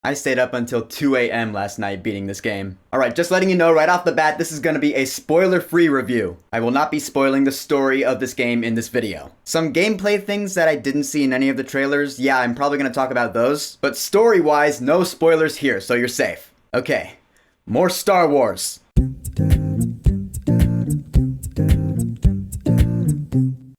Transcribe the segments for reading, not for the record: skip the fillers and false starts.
I stayed up until 2 a.m. last night beating this game. Alright, just letting you know right off the bat, this is going to be a spoiler-free review. I will not be spoiling the story of this game in this video. Some gameplay things that I didn't see in any of the trailers, yeah, I'm probably going to talk about those. But story-wise, no spoilers here, so you're safe. Okay, more Star Wars.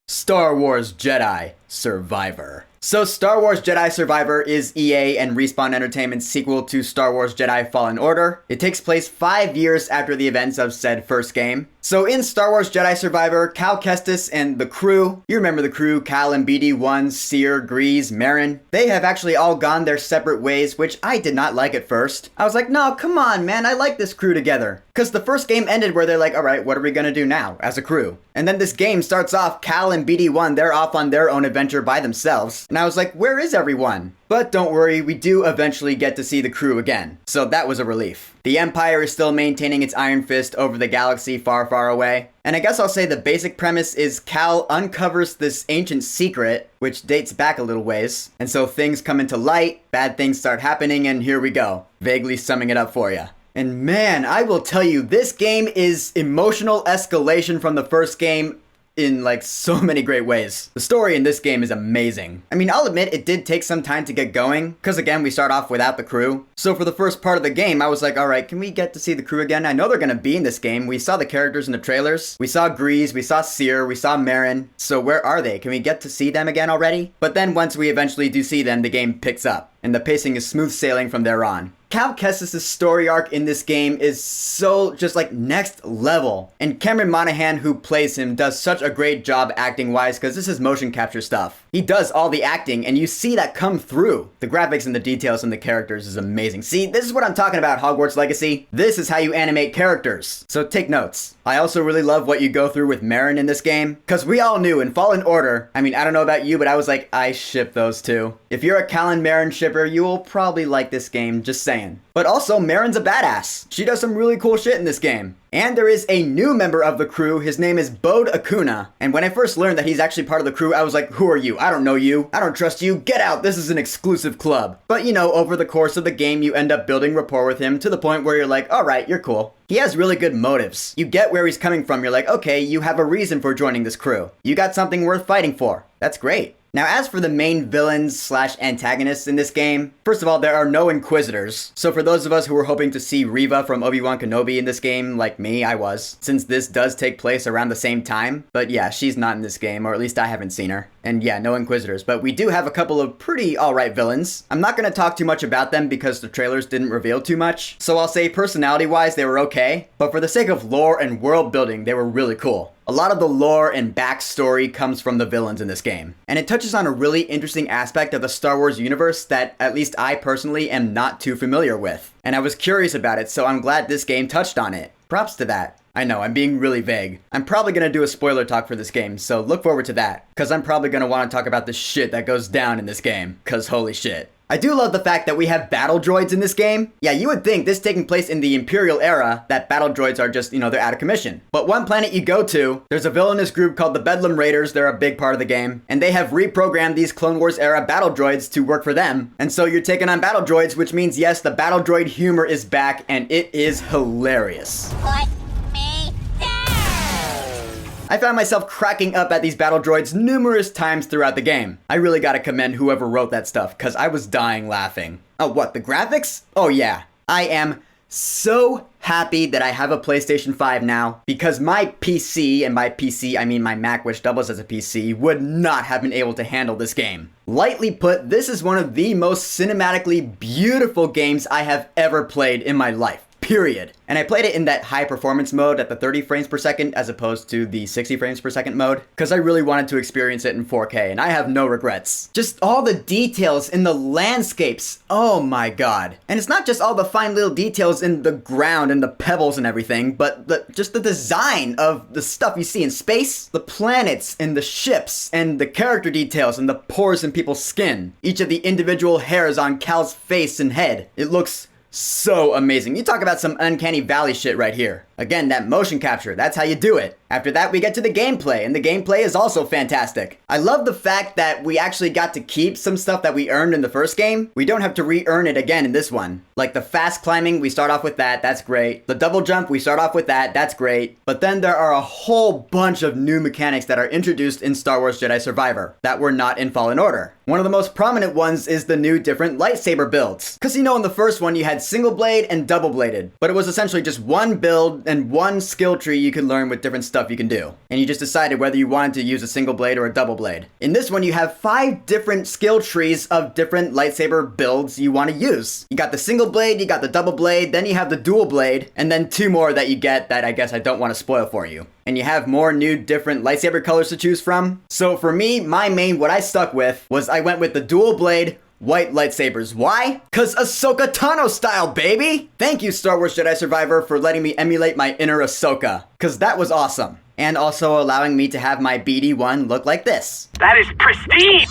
Star Wars Jedi Survivor. So Star Wars Jedi Survivor is EA and Respawn Entertainment's sequel to Star Wars Jedi Fallen Order. It takes place 5 years after the events of said first game. So in Star Wars Jedi Survivor, Cal Kestis and the crew, you remember the crew, Cal and BD-1, Seer, Grease, Marin, they have actually all gone their separate ways, which I did not like at first. I was like, no, come on, man, I like this crew together. Because the first game ended where they're like, alright, what are we gonna do now, as a crew? And then this game starts off, Cal and BD-1, they're off on their own adventure by themselves. And I was like, where is everyone? But don't worry, we do eventually get to see the crew again. So that was a relief. The Empire is still maintaining its iron fist over the galaxy far, far away. And I guess I'll say the basic premise is Cal uncovers this ancient secret, which dates back a little ways. And so things come into light, bad things start happening, and here we go. Vaguely summing it up for you. And man, I will tell you, this game is emotional escalation from the first game in like so many great ways. The story in this game is amazing. I mean, I'll admit it did take some time to get going, because again, we start off without the crew. So for the first part of the game, I was like, alright, can we get to see the crew again? I know they're gonna be in this game. We saw the characters in the trailers. We saw Grease, we saw Seer, we saw Marin. So where are they? Can we get to see them again already? But then once we eventually do see them, the game picks up, and the pacing is smooth sailing from there on. Cal Kestis' story arc in this game is so just like next level. And Cameron Monaghan, who plays him, does such a great job acting wise because this is motion capture stuff. He does all the acting and you see that come through. The graphics and the details in the characters is amazing. See, this is what I'm talking about, Hogwarts Legacy. This is how you animate characters. So take notes. I also really love what you go through with Marin in this game, because we all knew in Fallen Order, I mean, I don't know about you, but I was like, I ship those two. If you're a Cal and Marin shipper, you will probably like this game, just saying. But also, Marin's a badass. She does some really cool shit in this game. And there is a new member of the crew. His name is Bode Acuna. And when I first learned that he's actually part of the crew, I was like, who are you? I don't know you. I don't trust you. Get out. This is an exclusive club. But you know, over the course of the game, you end up building rapport with him to the point where you're like, all right, you're cool. He has really good motives. You get where he's coming from. You're like, okay, you have a reason for joining this crew. You got something worth fighting for. That's great. Now, as for the main villains slash antagonists in this game, first of all, there are no Inquisitors. So for those of us who were hoping to see Reva from Obi-Wan Kenobi in this game, like me, I was, since this does take place around the same time. But yeah, she's not in this game, or at least I haven't seen her. And yeah, no Inquisitors, but we do have a couple of pretty alright villains. I'm not gonna talk too much about them because the trailers didn't reveal too much. So I'll say personality-wise, they were okay. But for the sake of lore and world building, they were really cool. A lot of the lore and backstory comes from the villains in this game. And it touches on a really interesting aspect of the Star Wars universe that at least I personally am not too familiar with. And I was curious about it, so I'm glad this game touched on it. Props to that. I know, I'm being really vague. I'm probably gonna do a spoiler talk for this game, so look forward to that. Cause I'm probably gonna wanna talk about the shit that goes down in this game. Cause holy shit. I do love the fact that we have battle droids in this game. Yeah, you would think this taking place in the Imperial era, that battle droids are just, they're out of commission. But one planet you go to, there's a villainous group called the Bedlam Raiders. They're a big part of the game. And they have reprogrammed these Clone Wars era battle droids to work for them. And so you're taking on battle droids, which means yes, the battle droid humor is back and it is hilarious. I found myself cracking up at these battle droids numerous times throughout the game. I really gotta commend whoever wrote that stuff, cause I was dying laughing. Oh, what, the graphics? Oh yeah. I am so happy that I have a PlayStation 5 now, because my PC, and by PC I mean my Mac, which doubles as a PC, would not have been able to handle this game. Lightly put, this is one of the most cinematically beautiful games I have ever played in my life. Period. And I played it in that high performance mode at the 30 frames per second as opposed to the 60 frames per second mode, because I really wanted to experience it in 4K and I have no regrets. Just all the details in the landscapes, oh my god. And it's not just all the fine little details in the ground and the pebbles and everything, but just the design of the stuff you see in space, the planets and the ships and the character details and the pores in people's skin. Each of the individual hairs on Cal's face and head. It looks so amazing. You talk about some uncanny valley shit right here. Again, that motion capture, that's how you do it. After that, we get to the gameplay, and the gameplay is also fantastic. I love the fact that we actually got to keep some stuff that we earned in the first game. We don't have to re-earn it again in this one. Like the fast climbing, we start off with that, that's great. The double jump, we start off with that, that's great. But then there are a whole bunch of new mechanics that are introduced in Star Wars Jedi Survivor that were not in Fallen Order. One of the most prominent ones is the new different lightsaber builds. Cause you know in the first one you had single blade and double bladed, but it was essentially just one build and one skill tree you could learn with different stuff you can do. And you just decided whether you wanted to use a single blade or a double blade. In this one you have 5 different skill trees of different lightsaber builds you want to use. You got the single blade, you got the double blade, then you have the dual blade, and then 2 more that you get that I guess I don't want to spoil for you. And you have more new different lightsaber colors to choose from. So for me, what I stuck with was I went with the dual blade white lightsabers. Why? Cause Ahsoka Tano style, baby! Thank you, Star Wars Jedi Survivor, for letting me emulate my inner Ahsoka. Cause that was awesome. And also allowing me to have my BD1 look like this. That is pristine!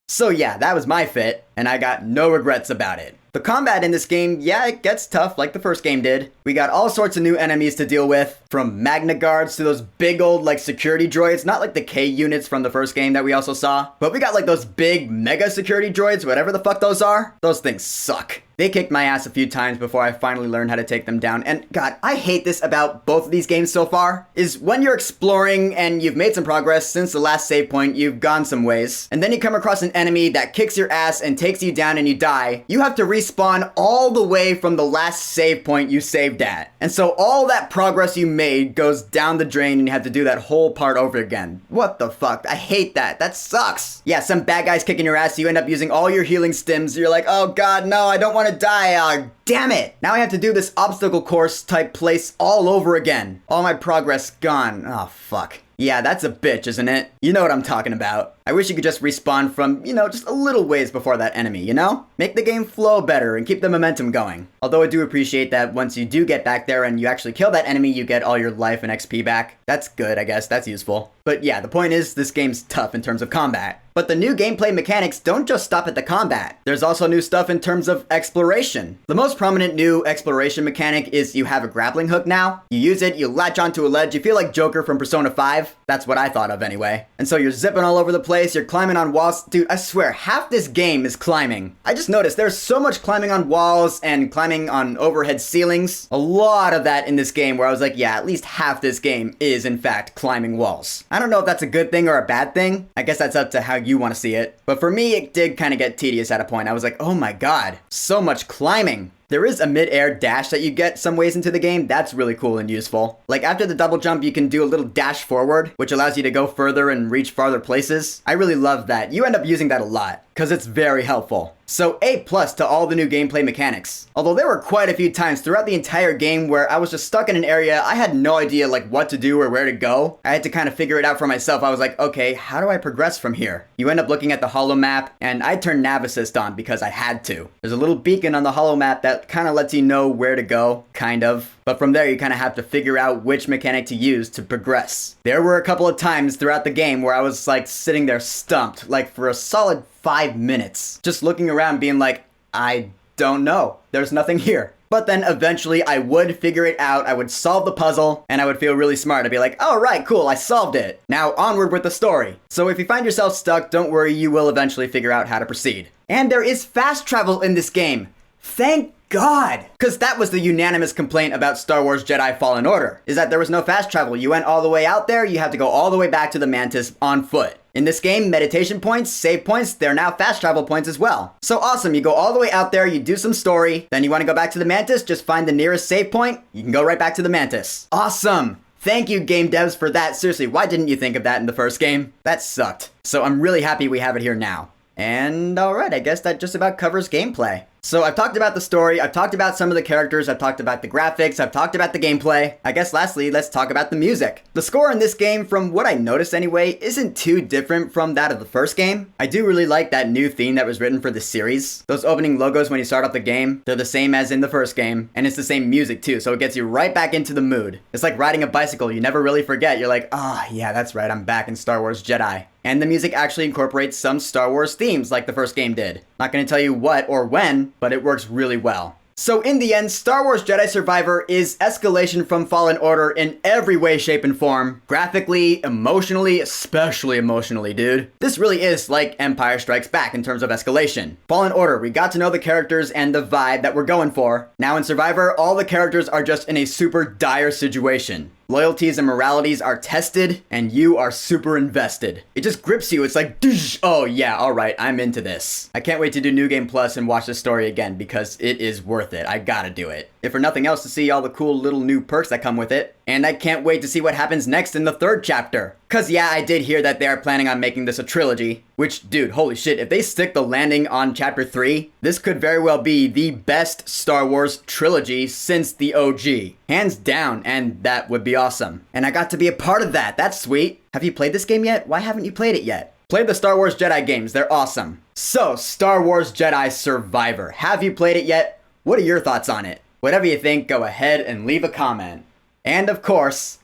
So yeah, that was my fit, and I got no regrets about it. The combat in this game, yeah, it gets tough like the first game did. We got all sorts of new enemies to deal with, from Magna Guards to those big old like security droids, not like the K units from the first game that we also saw, but we got like those big mega security droids, whatever the fuck those are. Those things suck. They kicked my ass a few times before I finally learned how to take them down, and God, I hate this about both of these games so far, is when you're exploring and you've made some progress since the last save point, you've gone some ways, and then you come across an enemy that kicks your ass and takes you down and you die, you have to respawn all the way from the last save point you saved at. And so all that progress you made goes down the drain and you have to do that whole part over again. What the fuck? I hate that. That sucks. Yeah, some bad guys kicking your ass, you end up using all your healing stims, you're like, oh God, no, I don't want to die. Oh, damn it. Now I have to do this obstacle course type place all over again. All my progress gone. Oh, fuck. Yeah, that's a bitch, isn't it? You know what I'm talking about. I wish you could just respawn from, just a little ways before that enemy, you know? Make the game flow better and keep the momentum going. Although I do appreciate that once you do get back there and you actually kill that enemy, you get all your life and XP back. That's good, I guess. That's useful. But yeah, the point is, this game's tough in terms of combat. But the new gameplay mechanics don't just stop at the combat. There's also new stuff in terms of exploration. The most prominent new exploration mechanic is you have a grappling hook now. You use it, you latch onto a ledge, you feel like Joker from Persona 5. That's what I thought of anyway. And so you're zipping all over the place, you're climbing on walls. Dude, I swear, half this game is climbing. I just noticed there's so much climbing on walls and climbing on overhead ceilings. A lot of that in this game where I was like, yeah, at least half this game is in fact climbing walls. I don't know if that's a good thing or a bad thing. I guess that's up to how you want to see it. But for me, it did kind of get tedious at a point. I was like, oh my God, so much climbing. There is a mid-air dash that you get some ways into the game. That's really cool and useful. Like after the double jump, you can do a little dash forward, which allows you to go further and reach farther places. I really love that. You end up using that a lot because it's very helpful. So A+ to all the new gameplay mechanics. Although there were quite a few times throughout the entire game where I was just stuck in an area, I had no idea like what to do or where to go. I had to kind of figure it out for myself. I was like, okay, how do I progress from here? You end up looking at the holo map, and I turned nav assist on because I had to. There's a little beacon on the holo map that kind of lets you know where to go, kind of. But from there, you kind of have to figure out which mechanic to use to progress. There were a couple of times throughout the game where I was like sitting there stumped, like for a solid 5 minutes, just looking around being like, I don't know. There's nothing here. But then eventually I would figure it out, I would solve the puzzle, and I would feel really smart. I'd be like, oh right, cool, I solved it. Now onward with the story. So if you find yourself stuck, don't worry, you will eventually figure out how to proceed. And there is fast travel in this game. Thank God! Because that was the unanimous complaint about Star Wars Jedi Fallen Order, is that there was no fast travel. You went all the way out there, you have to go all the way back to the Mantis on foot. In this game, meditation points, save points, they're now fast travel points as well. So awesome, you go all the way out there, you do some story, then you want to go back to the Mantis, just find the nearest save point, you can go right back to the Mantis. Awesome! Thank you, game devs, for that. Seriously, why didn't you think of that in the first game? That sucked. So I'm really happy we have it here now. And alright, I guess that just about covers gameplay. So I've talked about the story, I've talked about some of the characters, I've talked about the graphics, I've talked about the gameplay. I guess lastly, let's talk about the music. The score in this game, from what I noticed anyway, isn't too different from that of the first game. I do really like that new theme that was written for the series. Those opening logos when you start off the game, they're the same as in the first game, and it's the same music too, so it gets you right back into the mood. It's like riding a bicycle, you never really forget. You're like, yeah, that's right, I'm back in Star Wars Jedi. And the music actually incorporates some Star Wars themes like the first game did. Not gonna tell you what or when, but it works really well. So in the end, Star Wars Jedi Survivor is escalation from Fallen Order in every way, shape, and form. Graphically, emotionally, especially emotionally, dude. This really is like Empire Strikes Back in terms of escalation. Fallen Order, we got to know the characters and the vibe that we're going for. Now in Survivor, all the characters are just in a super dire situation. Loyalties and moralities are tested, and you are super invested. It just grips you. It's like, oh yeah, alright, I'm into this. I can't wait to do New Game Plus and watch the story again because it is worth it. I gotta do it. If for nothing else, to see all the cool little new perks that come with it. And I can't wait to see what happens next in the third chapter. Cause yeah, I did hear that they are planning on making this a trilogy. Which, dude, holy shit, if they stick the landing on chapter 3, this could very well be the best Star Wars trilogy since the OG. Hands down, and that would be awesome. And I got to be a part of that, that's sweet. Have you played this game yet? Why haven't you played it yet? Play the Star Wars Jedi games, they're awesome. So, Star Wars Jedi Survivor. Have you played it yet? What are your thoughts on it? Whatever you think, go ahead and leave a comment. And of course,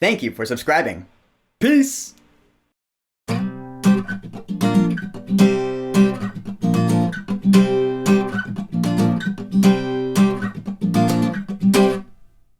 thank you for subscribing. Peace!